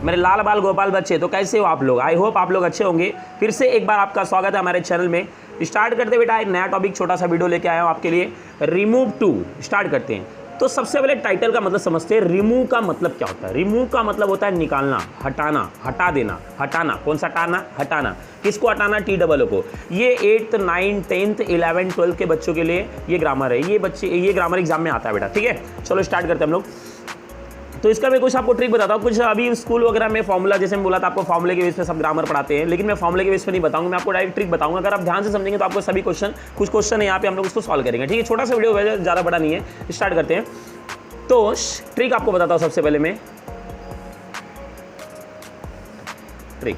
मेरे लाल बाल गोपाल बच्चे, तो कैसे हो आप लोग? आई होप आप लोग अच्छे होंगे। फिर से एक बार आपका स्वागत है हमारे चैनल में। स्टार्ट करते बेटा एक नया टॉपिक, छोटा सा वीडियो लेके आया हूँ आपके लिए। रिमूव टू स्टार्ट करते हैं। तो सबसे पहले टाइटल का मतलब समझते हैं। रिमूव का मतलब क्या होता है? रिमूव का मतलब होता है निकालना, हटाना, हटा देना, हटाना। कौन सा हटाना? हटाना। किसको हटाना? TOO को। ये 8th 9th 10th 11th 12th के बच्चों के लिए ये ग्रामर है। ये ग्रामर एग्जाम में आता है बेटा, ठीक है। चलो स्टार्ट करते हैं हम लोग। तो इसका मैं कुछ आपको ट्रिक बताता हूँ। कुछ अभी स्कूल वगैरह में फॉर्मूला, जैसे मैं बोला था आपको फॉर्मूले के बेस पे सब ग्रामर पढ़ाते हैं, लेकिन मैं फॉर्मूले के बेस पे नहीं बताऊंगा, मैं आपको डायरेक्ट ट्रिक बताऊंगा। अगर आप ध्यान से समझेंगे तो आपको सभी क्वेश्चन, कुछ क्वेश्चन है यहाँ पे हम लोग उसको सॉल्व करेंगे, ठीक है। छोटा सा वीडियो है, ज़्यादा बड़ा नहीं है। स्टार्ट करते हैं। तो ट्रिक आपको बताता हूँ सबसे पहले मैं। ट्रिक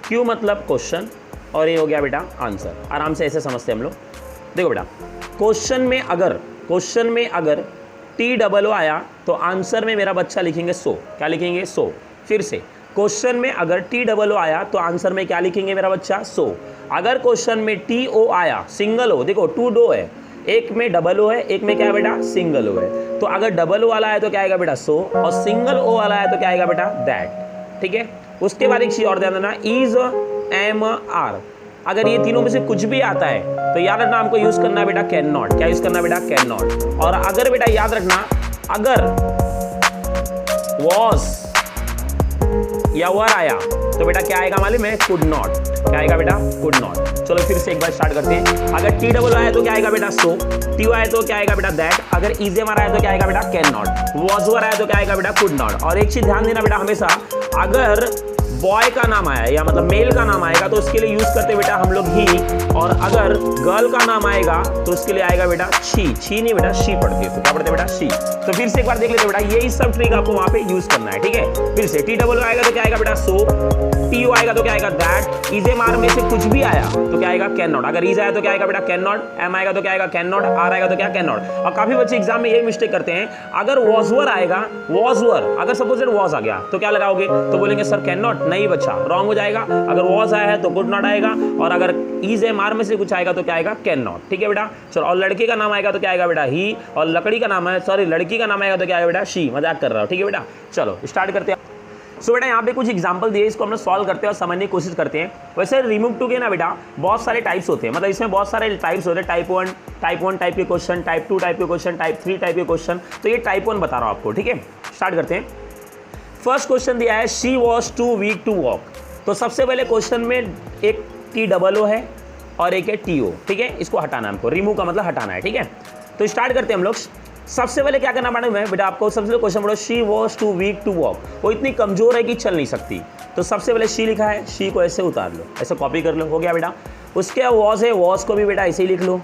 क्यों मतलब क्वेश्चन, और ये हो गया बेटा आंसर। आराम से ऐसे समझते हैं हम लोग। देखो बेटा, क्वेश्चन में अगर TOO आया तो आंसर में मेरा बच्चा लिखेंगे 100। क्या लिखेंगे? 100। फिर से, क्वेश्चन में अगर TOO आया तो आंसर में क्या लिखेंगे मेरा बच्चा? 100। अगर क्वेश्चन में TO आया, सिंगल हो, देखो 2 डो है, एक में डबल O है, एक में क्या है बेटा? सिंगल O है। तो अगर डबल O वाला है तो क्या आएगा बेटा? 100, और सिंगल O वाला है तो क्या आएगा बेटा? दैट, ठीक है। उसके बाद एक चीज और ध्यान देना, इज, एम, आर। अगर ये तीनों में से कुछ भी आता है तो याद रखना हमको यूज करना है बेटा कैन नॉट। क्या यूज करना बेटा? Can not. और अगर बेटा याद रखना, अगर वॉज या वर आया तो बेटा क्या आएगा मालूम है? Could not. क्या आएगा बेटा? Could not. चलो फिर से एक बार स्टार्ट करते हैं। अगर TOO आया तो क्या आएगा बेटा? 100। TO आया तो क्या आएगा बेटा? दैट। अगर इजेम आया तो क्या आएगा बेटा? Can not. वॉज वर आया तो क्या आएगा बेटा? Could not. और एक चीज ध्यान देना बेटा, हमेशा अगर बॉय का नाम आया या मतलब मेल का नाम आएगा तो उसके लिए यूज करते बेटा हम लोग ही, और अगर गर्ल का नाम आएगा तो उसके लिए आएगा बेटा शी। शी नहीं बेटा, शी पढ़ते हैं। तो क्या पढ़ते बेटा? शी। तो फिर से एक बार देख लेते बेटा, यही सब ट्रिक आपको वहां पे यूज करना है, ठीक है। फिर से TOO आएगा तो क्या आएगा बेटा? 100। TO आएगा तो क्या आएगा? दैट। इजेम आर में से कुछ भी आया तो क्या आएगा? Can not. अगर इज आया तो क्या आएगा बेटा? Can not. एम आएगा तो क्या आएगा? Can not. आर आएगा तो क्या? Can not. और काफी बच्चे एग्जाम में यही मिस्टेक करते हैं, अगर वॉज वर आएगा, वॉज वर, अगर सपोज वॉज आ गया तो क्या लगाओगे? तो बोलेंगे सर कैन नॉट। नहीं बच्चा, रॉन्ग हो जाएगा। अगर वॉज आया है तो गुड नॉट आएगा, और अगर इज एम आर में से कुछ आएगा तो क्या आएगा? कैन नॉट, ठीक है बेटा। चलो, और लड़के का नाम आएगा तो क्या आएगा बेटा? ही, और लकड़ी का नाम है, सॉरी लड़की का नाम आएगा तो क्या आएगा बेटा? शी। मजाक कर रहा हूं, ठीक है बेटा। चलो स्टार्ट करते हैं। सो बेटा यहाँ पे कुछ एग्जांपल दिए, इसको हम लोग सॉल्व करते हैं और समझने की कोशिश करते हैं। वैसे रिमूव टू के ना बेटा बहुत सारे टाइप्स होते हैं, मतलब इसमें बहुत सारे टाइप्स होते हैं। टाइप 1 टाइप के क्वेश्चन, टाइप 2 टाइप के क्वेश्चन, टाइप 3 टाइप के क्वेश्चन। तो ये टाइप 1 बता रहा हूँ आपको, ठीक है। स्टार्ट करते हैं। फर्स्ट क्वेश्चन दिया है, she was too weak to walk. तो सबसे पहले क्वेश्चन में एक TOO है और एक है TO, ठीक है। इसको हटाना है हमको, रिमूव का मतलब हटाना है, ठीक है। तो स्टार्ट करते हैं हम लोग। सबसे पहले क्या करना पड़ेगा बेटा आपको? सबसे पहले क्वेश्चन पढ़ो, she was too weak to walk. वो इतनी कमजोर है कि चल नहीं सकती। तो सबसे पहले शी लिखा है, शी को ऐसे उतार लो, ऐसे कॉपी कर लो, हो गया बेटा। उसके वॉज है, वॉज को भी बेटा ऐसे ही लिख लो,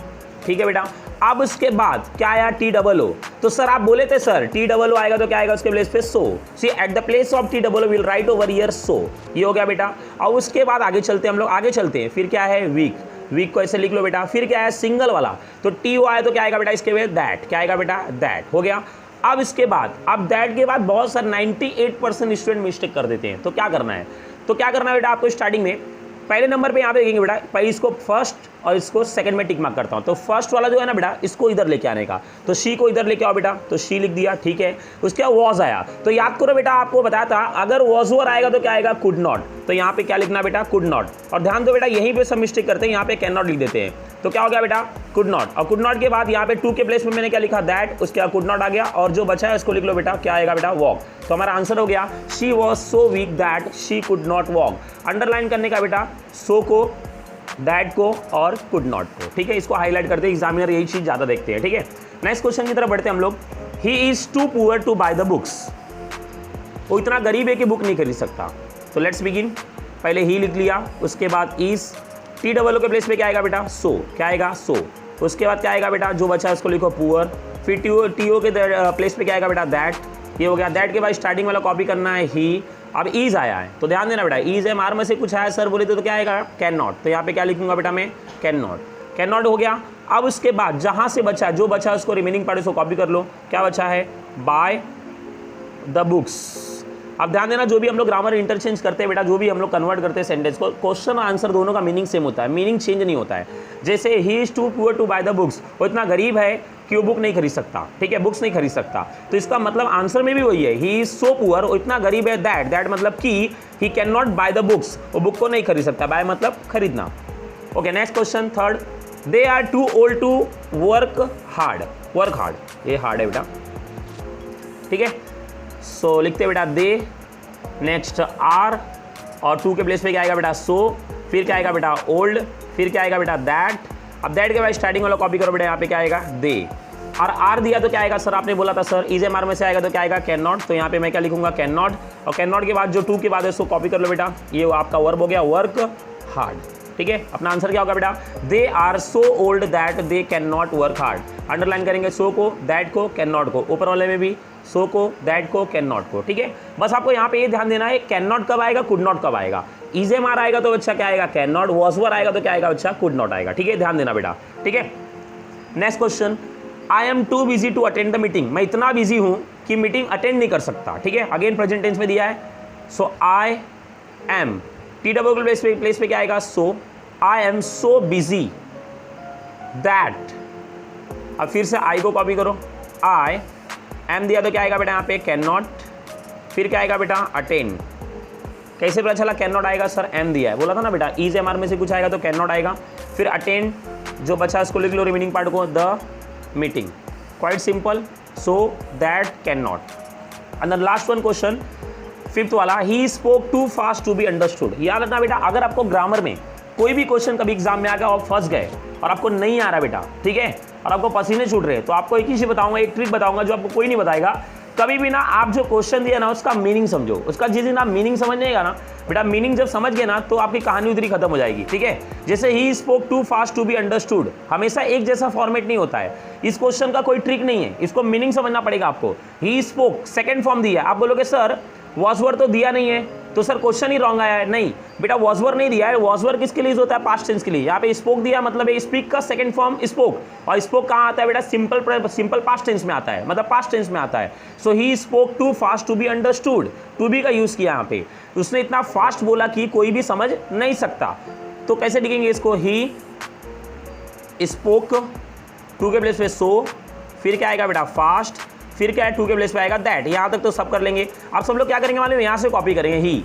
ठीक है बेटा। अब उसके बाद क्या आया? TOO। तो सर आप बोले थे सर TOO आएगा तो क्या आएगा उसके प्लेस पे? 100। See at the place of TOO will write over here 100। ये हो गया बेटा। और उसके बाद आगे चलते हैं हम लोग, आगे चलते हैं। फिर क्या है? वीक। वीक को ऐसे लिख लो बेटा। फिर क्या है? सिंगल वाला। तो TO आया तो क्या आएगा बेटा? इसके बाद दैट। क्या आएगा बेटा? दैट। हो गया। अब इसके बाद, अब दैट के बाद बहुत सारे 98% स्टूडेंट मिस्टेक कर देते हैं। तो क्या करना है? तो क्या करना है बेटा आपको? स्टार्टिंग में पहले नंबर पे यहाँ पे देखेंगे बेटा, पहले इसको फर्स्ट और इसको सेकंड में टिक मार्क करता हूँ। तो फर्स्ट वाला जो है ना बेटा, इसको इधर लेके आने का। तो शी को इधर लेके आओ बेटा, तो शी लिख दिया, ठीक है। उसके बाद वॉज आया, तो याद करो बेटा आपको बताया था अगर वॉज वर आएगा तो क्या आएगा? Could not. तो यहाँ पे क्या लिखना बेटा? Could not. और ध्यान दो बेटा, यहीं पे सब मिस्टेक करते हैं, यहाँ पे कैन नॉट लिख देते हैं। तो क्या हो गया बेटा? Could not. और कुड नॉट के बाद यहाँ पे 2 के प्लेस में मैंने क्या लिखा? दैट। उसके बाद कुड नॉट आ गया, और जो बचा है उसको लिख लो बेटा, क्या आएगा बेटा? वॉक। तो हमारा आंसर हो गया, she was so weak that she could not walk. Underline करने का बेटा, सो को, दैट को और कुड नॉट को, ठीक है। इसको हाईलाइट करते हैं, एग्जामिनर यही चीज ज्यादा देखते हैं, ठीक है। नेक्स्ट क्वेश्चन की तरफ बढ़ते हैं हम लोग। He is too poor to buy the books. वो इतना गरीब है कि बुक नहीं खरीद सकता। तो लेट्स बिगिन। पहले ही लिख लिया, उसके बाद इज, TOO के प्लेस पे क्या आएगा बेटा? 100। क्या आएगा? 100। उसके बाद क्या आएगा बेटा? जो बचा है उसको लिखो पुअर। फिर TO के प्लेस पे क्या आएगा बेटा? दैट। ये हो गया। दैट के बाद स्टार्टिंग वाला कॉपी करना है, ही। अब इज आया है तो ध्यान देना बेटा, इज एम आर में से कुछ आया सर बोले तो क्या आएगा? Can not. तो यहाँ पे क्या लिखूंगा बेटा मैं? Can not. कैन नॉट हो गया। अब उसके बाद जहां से बचा, जो बचा उसको रिमेनिंग पार्ट उसको कॉपी कर लो। क्या बचा है? Bye the books. अब ध्यान देना, जो भी हम लोग ग्रामर इंटरचेंज करते हैं बेटा, जो भी हम लोग कन्वर्ट करते हैं सेंटेंस को, क्वेश्चन आंसर दोनों का मीनिंग सेम होता है, मीनिंग चेंज नहीं होता है। जैसे he is too poor to buy the books, वो इतना गरीब है कि वो बुक नहीं खरीद सकता, ठीक है, बुक्स नहीं खरीद सकता। तो इसका मतलब आंसर में भी वही है, ही इज सो पुअर, वो इतना गरीब है, दैट मतलब कि he can not buy the books, वो बुक को नहीं खरीद सकता। बाय मतलब खरीदना। Okay, next question third, they are too old to work hard. Work hard, ये हार्ड है बेटा, ठीक है। सो लिखते बेटा दे, नेक्स्ट आर, और टू के प्लेस पे क्या आएगा बेटा सो, फिर क्या आएगा बेटा ओल्ड, फिर क्या आएगा बेटा दैट। अब दैट के बाद स्टार्टिंग वाला कॉपी करो बेटा, यहाँ पे क्या आएगा दे, और आर दिया तो क्या आएगा सर, आपने बोला था सर इज एम आर में से आएगा तो क्या आएगा कैन नॉट, तो यहाँ पे मैं क्या लिखूंगा कैन नॉट, और कैन नॉट के बाद जो टू के बाद है उसको कॉपी कर लो बेटा, ये आपका वर्ब हो गया वर्क हार्ड, ठीक है। अपना आंसर क्या होगा बेटा, they are so old that they can not work hard. Underline करेंगे सो को, दैट को, कैन नॉट को, ऊपर वाले में भी सो को, दैट को, कैन नॉट को, ठीक है। बस आपको यहाँ पे ये ध्यान देना है, कैन नॉट कब आएगा, कुड नॉट कब आएगा। इज एम आर आएगा तो अच्छा क्या आएगा कैन नॉट, वॉज वर आएगा तो क्या आएगा अच्छा कुड नॉट आएगा, ठीक है, ध्यान देना बेटा, ठीक है। Next question, I am too busy to attend the meeting, मैं इतना बिजी हूँ कि मीटिंग अटेंड नहीं कर सकता, ठीक है। अगेन प्रेजेंट टेंस में दिया है, so I am, T double place पे क्या आएगा so, I am so busy that. अब फिर से आई को कॉपी करो, आई एम दिया तो क्या आएगा बेटा यहाँ पे कैन नॉट, फिर क्या आएगा बेटा अटेंड। कैसे पता चला कैन नॉट आएगा सर, एम दिया है, बोला था ना बेटा इज एम आर में से कुछ आएगा तो कैन नॉट आएगा, फिर अटेंड, जो बचा इसको लिख लो रिमेनिंग पार्ट को, the meeting, quite simple, so that can not. And the last one question, fifth वाला, he spoke too fast to be understood. याद रखना बेटा, अगर आपको ग्रामर में कोई भी क्वेश्चन कभी एग्जाम में आ गया और फंस गए और आपको नहीं आ रहा बेटा, ठीक है, और आपको पसीने छूट रहे हैं, तो आपको एक ही चीज बताऊंगा, एक ट्रिक बताऊंगा जो आपको कोई नहीं बताएगा। कभी भी ना आप जो क्वेश्चन दिया ना उसका मीनिंग समझो, उसका जिस दिन आप मीनिंग समझ जाएगा ना बेटा, मीनिंग जब समझ गए ना तो आपकी कहानी उधरी खत्म हो जाएगी, ठीक है। जैसे he spoke too fast to be understood, हमेशा एक जैसा फॉर्मेट नहीं होता है, इस क्वेश्चन का कोई ट्रिक नहीं है, इसको मीनिंग समझना पड़ेगा आपको। ही स्पोक सेकंड फॉर्म दिया है, आप बोलोगे सर वॉज वर तो दिया नहीं है, तो सर क्वेश्चन ही रॉन्ग आया है। नहीं बेटा, वॉज वर नहीं दिया है, वॉज वर किसके लिए होता है, पास्ट टेंस के लिए। यहाँ पे स्पोक दिया मतलब स्पीक का सेकंड फॉर्म स्पोक, और स्पोक कहाँ आता है बेटा, सिंपल पास्ट टेंस में आता है, मतलब पास्ट टेंस में आता है। So he spoke too fast to be understood, to be का यूज किया यहाँ पे, उसने इतना फास्ट बोला कि कोई भी समझ नहीं सकता। तो कैसे लिखेंगे इसको, ही स्पोक, टू के प्लेस पे सो, फिर क्या आएगा बेटा फास्ट, फिर क्या है टू के प्लेस पे आएगा दैट। यहाँ तक तो सब कर लेंगे। आप सब लोग क्या करेंगे मालूम है, यहाँ से कॉपी करेंगे ही,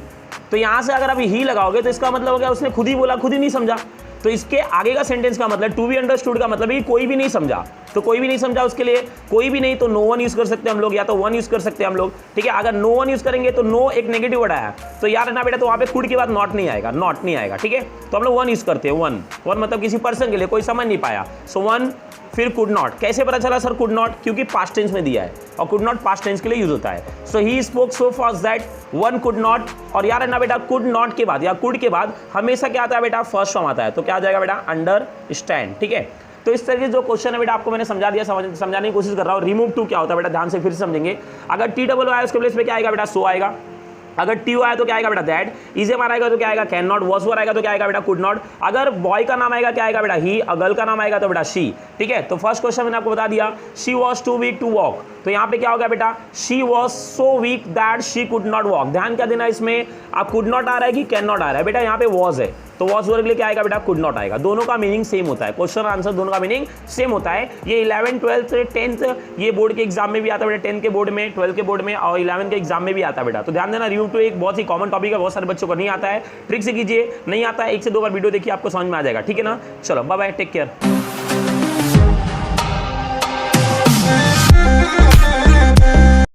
तो यहाँ से अगर आप ही लगाओगे तो इसका मतलब हो गया उसने खुद ही बोला, खुद ही नहीं समझा। तो इसके आगे का सेंटेंस का मतलब टू बी अंडरस्टूड का मतलब है कोई भी नहीं समझा, तो कोई भी नहीं समझा उसके लिए कोई भी नहीं, तो नो वन यूज कर सकते हैं हम लोग, या तो वन यूज कर सकते हैं हम लोग, ठीक है। अगर नो वन यूज करेंगे तो नो एक नेगेटिव वर्ड आया, तो यार ना बेटा, तो वहाँ पे कुड के बाद नॉट नहीं आएगा, नॉट नहीं आएगा, ठीक है। तो हम लोग वन यूज करते हैं, वन मतलब किसी पर्सन के लिए, कोई समझ नहीं पाया, सो वन, फिर कुड नॉट। कैसे पता चला सर कुड नॉट, क्योंकि पास्ट टेंस में दिया है और कुड नॉट पास्ट टेंस के लिए यूज होता है। So he spoke so fast that one could not, और यार है ना बेटा कुड नॉट के बाद या कुड के बाद हमेशा क्या आता है बेटा, फर्स्ट फॉर्म आता है, तो क्या आ जाएगा बेटा अंडरस्टैंड, ठीक है। तो इस तरह के जो क्वेश्चन है बेटा आपको मैंने समझा दिया, समझाने की कोशिश कर रहा हूँ। रिमूव टू क्या होता है बेटा, ध्यान से फिर समझेंगे। अगर टी डबल आया उसके प्लेस पे क्या आएगा बेटा, सो आएगा। अगर टी आया तो क्या आएगा बेटा दैट, इज एम आएगा तो क्या आएगा कैन नॉट, वॉज वर आएगा तो क्या आएगा बेटा कुड नॉट। अगर बॉय का नाम आएगा क्या आएगा बेटा ही, गर्ल का नाम आएगा तो बेटा शी, ठीक है। तो फर्स्ट क्वेश्चन मैंने आपको बता दिया, she was too weak to walk, तो यहाँ पे क्या होगा बेटा, she was so weak that she could not walk. ध्यान क्या देना इसमें, आप कुड नॉट आ रहा है कि कैन नॉट आ रहा है बेटा, यहाँ पे वॉज है तो वॉज वर के लिए क्या आएगा बेटा कुड नॉट आएगा। दोनों का मीनिंग सेम होता है, क्वेश्चन आंसर दोनों का मीनिंग सेम होता है। ये 11th 12th 10th ये बोर्ड के एग्जाम में भी आता है बेटा, 10th के बोर्ड में, 12th के बोर्ड में और 11th के एग्जाम में भी आता है बेटा। तो ध्यान देना, रिव्यू टू एक बहुत ही कॉमन टॉपिक है, बहुत सारे बच्चों को नहीं आता है, ट्रिक से कीजिए, नहीं आता है 1 से 2 बार वीडियो देखिए, आपको समझ में आ जाएगा, ठीक है ना। चलो बाय बाय, टेक केयर।